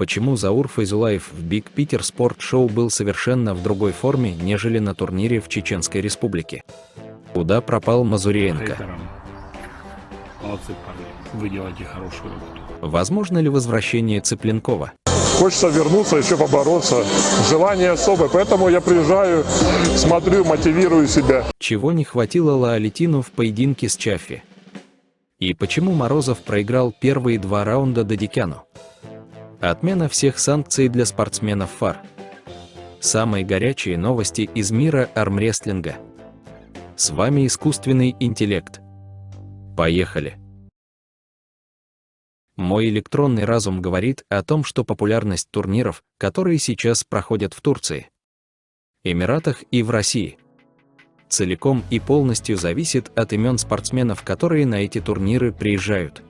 Почему Заур Файзулаев в Big Peter Sport Show был совершенно в другой форме, нежели на турнире в Чеченской Республике? Куда пропал Мазуриенко? Молодцы, парни. Вы делаете хорошую работу. Возможно ли возвращение Цыпленкова? Хочется вернуться, еще побороться. Желание особое, поэтому я приезжаю, смотрю, мотивирую себя. Чего не хватило Лаалетину в поединке с Чаффи? И почему Морозов проиграл первые 2 раунда Дадикяну? Отмена всех санкций для спортсменов ФАР. Самые горячие новости из мира армрестлинга. С вами искусственный интеллект. Поехали! Мой электронный разум говорит о том, что популярность турниров, которые сейчас проходят в Турции, Эмиратах и в России, целиком и полностью зависит от имен спортсменов, которые на эти турниры приезжают.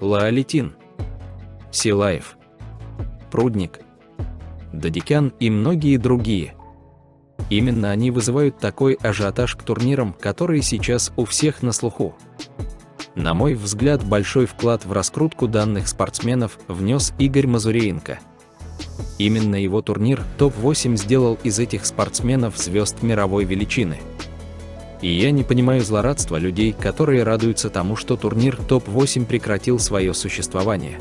Лаалетин, Силаев, Прудник, Дадикян и многие другие. Именно они вызывают такой ажиотаж к турнирам, которые сейчас у всех на слуху. На мой взгляд, большой вклад в раскрутку данных спортсменов внес Игорь Мазуриенко. Именно его турнир топ-8 сделал из этих спортсменов звезд мировой величины. И я не понимаю злорадства людей, которые радуются тому, что турнир топ-8 прекратил свое существование.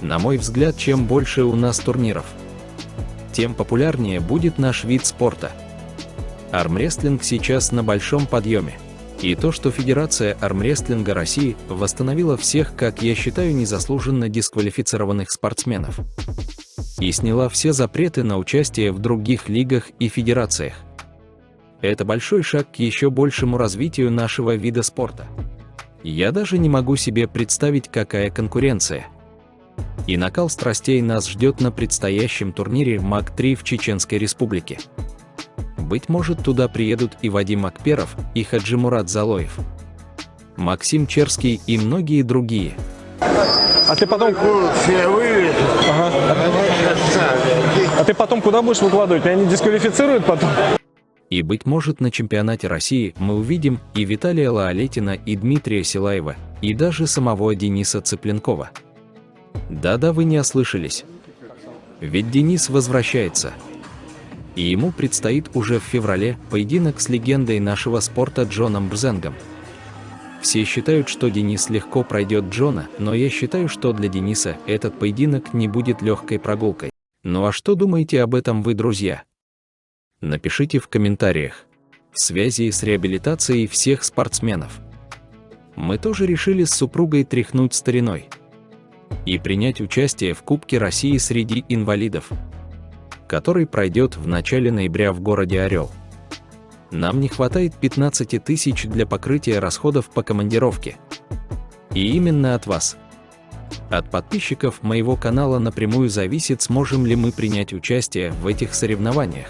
На мой взгляд, чем больше у нас турниров, тем популярнее будет наш вид спорта. Армрестлинг сейчас на большом подъеме. И то, что Федерация армрестлинга России восстановила всех, как я считаю, незаслуженно дисквалифицированных спортсменов и сняла все запреты на участие в других лигах и федерациях. Это большой шаг к еще большему развитию нашего вида спорта. Я даже не могу себе представить, какая конкуренция и накал страстей нас ждет на предстоящем турнире МАК-3 в Чеченской Республике. Быть может, туда приедут и Вадим Акперов, и Хаджимурат Залоев, Максим Черский и многие другие. А ты потом... Ага. А ты потом куда будешь выкладывать? Меня не дисквалифицируют потом? И, быть может, на чемпионате России мы увидим и Виталия Лаалетина, и Дмитрия Силаева, и даже самого Дениса Цыпленкова. Да-да, вы не ослышались. Ведь Денис возвращается. И ему предстоит уже в феврале поединок с легендой нашего спорта Джоном Брзенгом. Все считают, что Денис легко пройдет Джона, но я считаю, что для Дениса этот поединок не будет легкой прогулкой. Ну а что думаете об этом вы, друзья? Напишите в комментариях. В связи с реабилитацией всех спортсменов мы тоже решили с супругой тряхнуть стариной и принять участие в Кубке России среди инвалидов, который пройдет в начале ноября в городе Орел. Нам не хватает 15 тысяч для покрытия расходов по командировке. И именно от вас, от подписчиков моего канала, напрямую зависит, сможем ли мы принять участие в этих соревнованиях.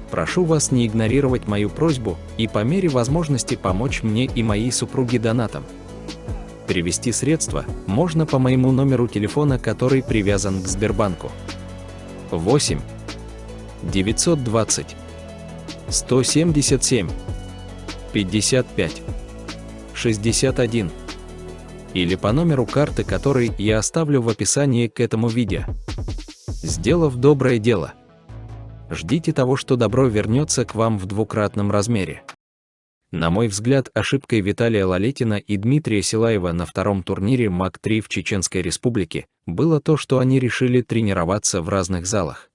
Прошу вас не игнорировать мою просьбу и по мере возможности помочь мне и моей супруге донатом. Перевести средства можно по моему номеру телефона, который привязан к Сбербанку. 8 920 177 55 61 или по номеру карты, который я оставлю в описании к этому видео. Сделав доброе дело, ждите того, что добро вернется к вам в двукратном размере. На мой взгляд, ошибкой Виталия Лаалетина и Дмитрия Силаева на втором турнире МАК-3 в Чеченской Республике было то, что они решили тренироваться в разных залах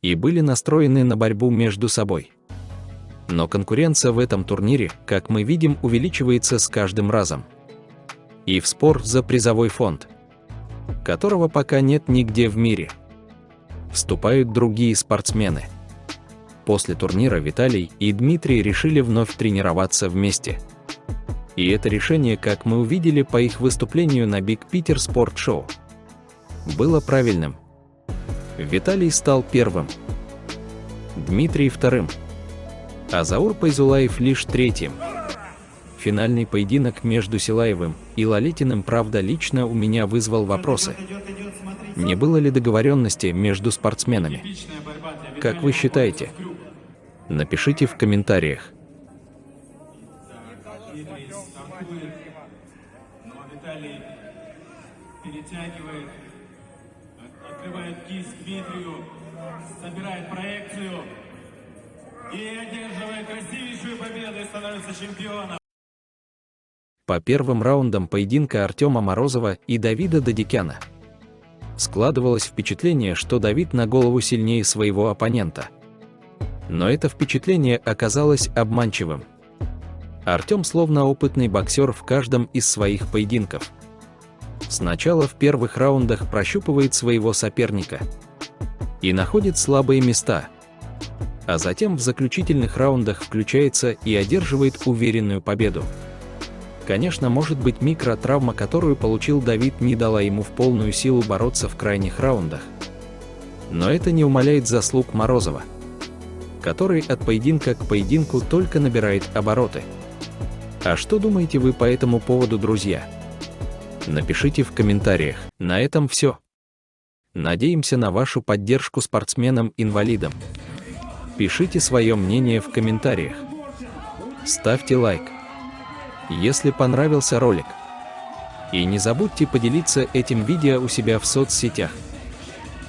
и были настроены на борьбу между собой. Но конкуренция в этом турнире, как мы видим, увеличивается с каждым разом. И в спор за призовой фонд, которого пока нет нигде в мире, вступают другие спортсмены. После турнира Виталий и Дмитрий решили вновь тренироваться вместе. И это решение, как мы увидели по их выступлению на Big Peter Sport Show, было правильным. Виталий стал первым, Дмитрий вторым, а Заур Файзулаев лишь третьим. Финальный поединок между Силаевым и Лаалетиным, правда, лично у меня вызвал вопросы. Не было ли договоренности между спортсменами? Как вы считаете? Напишите в комментариях. Виталий перетягивает кисть к Дмитрию, собирает проекцию и одерживает красивейшую победу и становится чемпионом. По первым раундам поединка Артема Морозова и Давида Дадикяна складывалось впечатление, что Давид на голову сильнее своего оппонента. Но это впечатление оказалось обманчивым. Артем словно опытный боксер в каждом из своих поединков. Сначала в первых раундах прощупывает своего соперника и находит слабые места, а затем в заключительных раундах включается и одерживает уверенную победу. Конечно, может быть, микротравма, которую получил Давид, не дала ему в полную силу бороться в крайних раундах. Но это не умаляет заслуг Морозова, который от поединка к поединку только набирает обороты. А что думаете вы по этому поводу, друзья? Напишите в комментариях. На этом все. Надеемся на вашу поддержку спортсменам-инвалидам. Пишите свое мнение в комментариях. Ставьте лайк, если понравился ролик. И не забудьте поделиться этим видео у себя в соцсетях.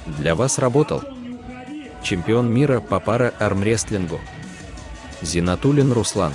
Для вас работал чемпион мира по пара-армрестлингу Зинатуллин Руслан.